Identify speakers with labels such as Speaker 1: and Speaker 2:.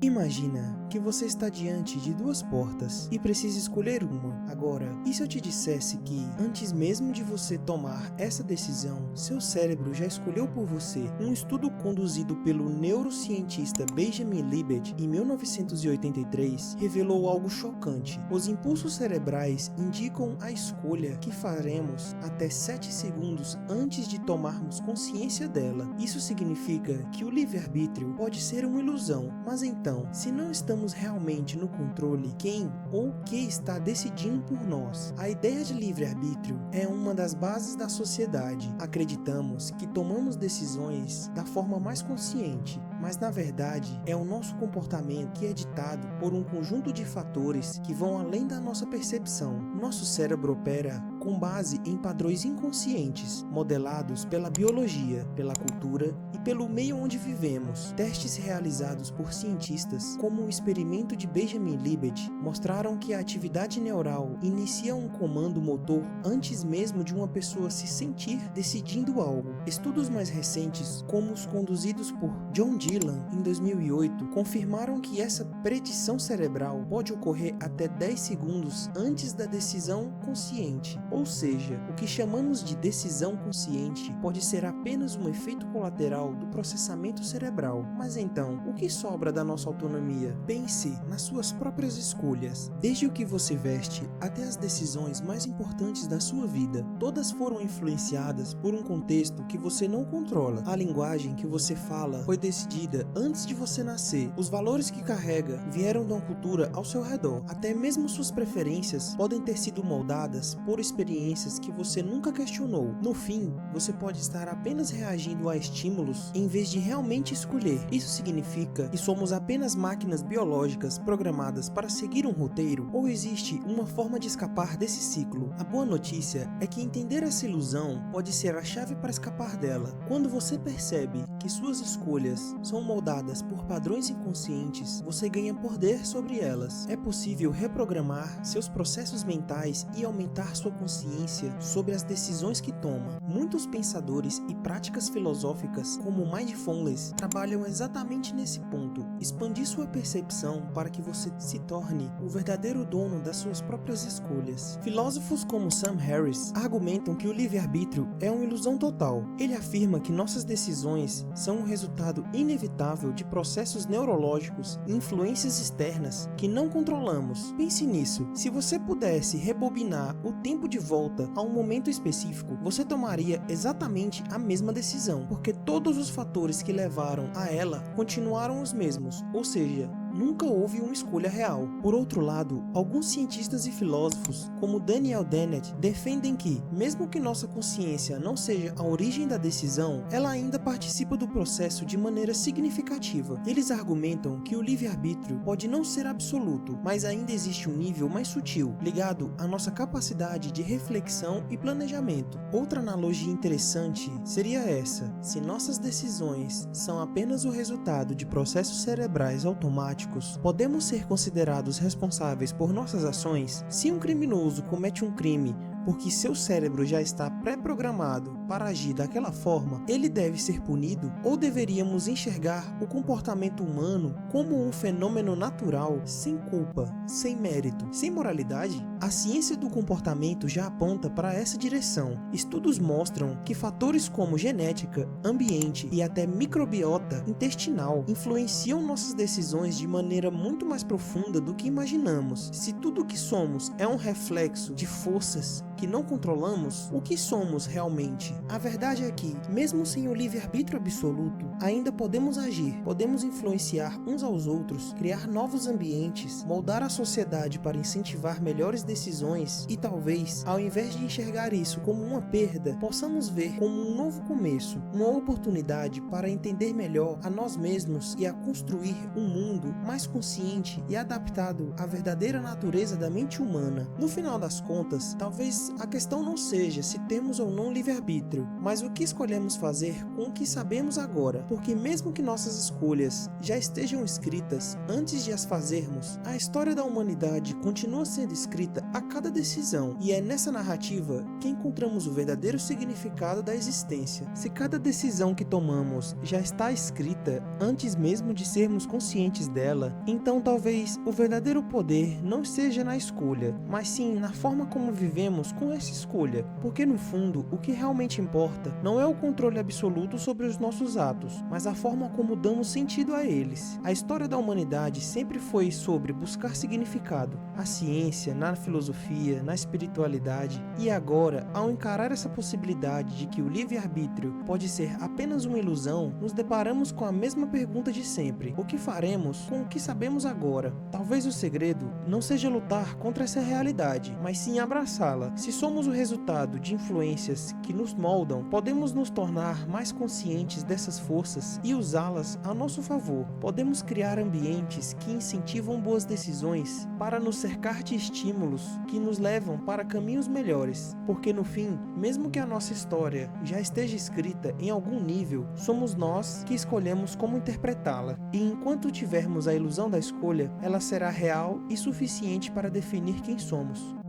Speaker 1: Imagina que você está diante de duas portas e precisa escolher uma. Agora, e se eu te dissesse que, antes mesmo de você tomar essa decisão, seu cérebro já escolheu por você? Um estudo conduzido pelo neurocientista Benjamin Libet em 1983 revelou algo chocante. Os impulsos cerebrais indicam a escolha que faremos até 7 segundos antes de tomarmos consciência dela. Isso significa que o livre-arbítrio pode ser uma ilusão, mas então, se não estamos realmente no controle, quem ou o que está decidindo por nós? A ideia de livre-arbítrio é uma das bases da sociedade. Acreditamos que tomamos decisões da forma mais consciente, mas na verdade é o nosso comportamento que é ditado por um conjunto de fatores que vão além da nossa percepção. Nosso cérebro opera com base em padrões inconscientes, modelados pela biologia, pela cultura e pelo meio onde vivemos. Testes realizados por cientistas, como o experimento de Benjamin Libet, mostraram que a atividade neural inicia um comando motor antes mesmo de uma pessoa se sentir decidindo algo. Estudos mais recentes, como os conduzidos por John Dillon em 2008, confirmaram que essa predição cerebral pode ocorrer até 10 segundos antes da decisão consciente. Ou seja, o que chamamos de decisão consciente pode ser apenas um efeito colateral do processamento cerebral. Mas então, o que sobra da nossa autonomia? Pense nas suas próprias escolhas. Desde o que você veste até as decisões mais importantes da sua vida, todas foram influenciadas por um contexto que você não controla. A linguagem que você fala foi decidida antes de você nascer. Os valores que carrega vieram de uma cultura ao seu redor. Até mesmo suas preferências podem ter sido moldadas por experiências que você nunca questionou. No fim, você pode estar apenas reagindo a estímulos em vez de realmente escolher. Isso significa que somos apenas máquinas biológicas programadas para seguir um roteiro, ou existe uma forma de escapar desse ciclo? A boa notícia é que entender essa ilusão pode ser a chave para escapar dela. Quando você percebe que suas escolhas são moldadas por padrões inconscientes, você ganha poder sobre elas. É possível reprogramar seus processos mentais e aumentar sua consciência sobre as decisões que toma. Muitos pensadores e práticas filosóficas, como Mindfulness, trabalham exatamente nesse ponto: expandir sua percepção para que você se torne o verdadeiro dono das suas próprias escolhas. Filósofos como Sam Harris argumentam que o livre-arbítrio é uma ilusão total. Ele afirma que nossas decisões são um resultado inevitável de processos neurológicos e influências externas que não controlamos. Pense nisso: se você pudesse rebobinar o tempo de volta a um momento específico, você tomaria exatamente a mesma decisão, porque todos os fatores que levaram a ela continuaram os mesmos, ou seja, nunca houve uma escolha real. Por outro lado, alguns cientistas e filósofos, como Daniel Dennett, defendem que, mesmo que nossa consciência não seja a origem da decisão, ela ainda participa do processo de maneira significativa. Eles argumentam que o livre-arbítrio pode não ser absoluto, mas ainda existe um nível mais sutil, ligado à nossa capacidade de reflexão e planejamento. Outra analogia interessante seria essa: se nossas decisões são apenas o resultado de processos cerebrais automáticos, podemos ser considerados responsáveis por nossas ações? Se um criminoso comete um crime porque seu cérebro já está pré-programado para agir daquela forma, ele deve ser punido? Ou deveríamos enxergar o comportamento humano como um fenômeno natural, sem culpa, sem mérito, sem moralidade? A ciência do comportamento já aponta para essa direção. Estudos mostram que fatores como genética, ambiente e até microbiota intestinal influenciam nossas decisões de maneira muito mais profunda do que imaginamos. Se tudo o que somos é um reflexo de forças que não controlamos, o que somos realmente? A verdade é que, mesmo sem o livre-arbítrio absoluto, ainda podemos agir, podemos influenciar uns aos outros, criar novos ambientes, moldar a sociedade para incentivar melhores decisões e talvez, ao invés de enxergar isso como uma perda, possamos ver como um novo começo, uma oportunidade para entender melhor a nós mesmos e a construir um mundo mais consciente e adaptado à verdadeira natureza da mente humana. No final das contas, talvez a questão não seja se temos ou não livre-arbítrio, mas o que escolhemos fazer com o que sabemos agora, porque mesmo que nossas escolhas já estejam escritas antes de as fazermos, a história da humanidade continua sendo escrita a cada cada decisão, e é nessa narrativa que encontramos o verdadeiro significado da existência. Se cada decisão que tomamos já está escrita antes mesmo de sermos conscientes dela, então talvez o verdadeiro poder não esteja na escolha, mas sim na forma como vivemos com essa escolha, porque no fundo o que realmente importa não é o controle absoluto sobre os nossos atos, mas a forma como damos sentido a eles. A história da humanidade sempre foi sobre buscar significado, a ciência, na filosofia, na espiritualidade, e agora, ao encarar essa possibilidade de que o livre-arbítrio pode ser apenas uma ilusão, nos deparamos com a mesma pergunta de sempre: o que faremos com o que sabemos agora? Talvez o segredo não seja lutar contra essa realidade, mas sim abraçá-la. Se somos o resultado de influências que nos moldam, podemos nos tornar mais conscientes dessas forças e usá-las a nosso favor. Podemos criar ambientes que incentivam boas decisões para nos cercar de estímulos que nos levam para caminhos melhores, porque no fim, mesmo que a nossa história já esteja escrita em algum nível, somos nós que escolhemos como interpretá-la, e enquanto tivermos a ilusão da escolha, ela será real e suficiente para definir quem somos.